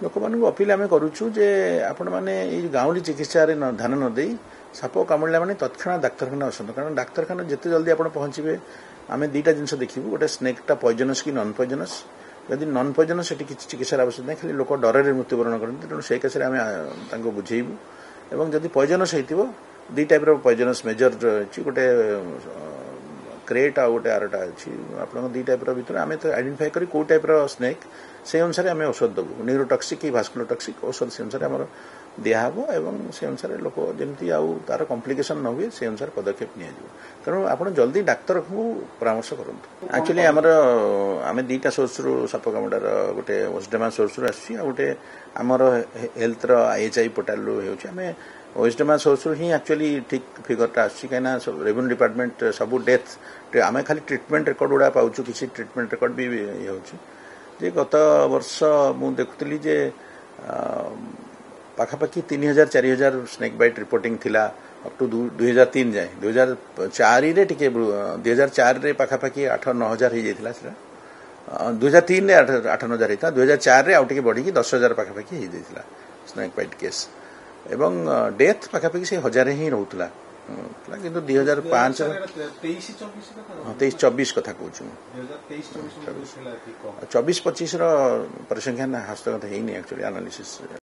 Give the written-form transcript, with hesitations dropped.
लोक मानक अपील आम करुचु जे आपण मैंने गाँवली चिकित्सा ध्यान न दे साप कामुड़ा मैंने तत्क्षणात डाक्तरखाना आसतु कारण डाक्तरखाना जिते जल्दी आप पहुंचे आम दुईटा जिन देखू गोटे स्नेकटा पॉइजनस कि नॉन पॉइजनस यदि नॉन पॉइजनस से किसी चिकित्सार आवश्यक नहीं खाली लोक डर मृत्युवरण करते तेणु से केस आम बुझेबू और जदि पॉइजनस हो दी टाइप पॉइजनस मेजर गोटे क्रेट आ गोटे आरटा अच्छी आप दी टाइप भर आम तो आइडेंटिफाई करी कौ टाइप स्नेक से अनुसार आम औषध देवु न्यूरोटॉक्सिक कि भास्कुलोटॉक्सिक औषध से अनुसार आम दिहब और से अनुसार लोक जमी तार कॉम्प्लिकेशन न हुए से अनुसार पदक्षेप नि तेणु आप जल्दी डाक्तर को परामर्श करूँ एक्चुअली आमर आम दुईटा सोर्स रु साप कामुड़ार गोटे ओएसडेमा सोर्स रु आसोटे आमर हेल्थ IHI पोर्टाल रु आम ओएसडेमा सोर्स रु ही एक्चुअली ठीक फिगरटा आसना रेवेन्यू डिपार्टमेंट सब डेथ आम खाली ट्रिटमेंट रेकर्ड गुड़ा पाचु किसी ट्रिटमेंट रेकर्ड भी ये हो गत वर्ष मु देखुली जे पाखापाखि 3000 4000 स्नेक बाइट रिपोर्टिंग थिला अप टू 2003 जाए 2004 रे टिके 2004 रे पाखापाखि 8-9,000 हो जाता 2003 रे 8-9,000 होता 2004 रे आउट के बढ़ी 10,000 पाखापाखि हो जाता स्नेक बाइट केस एवं डेथ पाखापाखि से 1000 ही रोला किंतु 2005 23-24 कथा कहूँ 24-25 परिसंख्यान हस्तगत है एक्चुअली एनालिसिस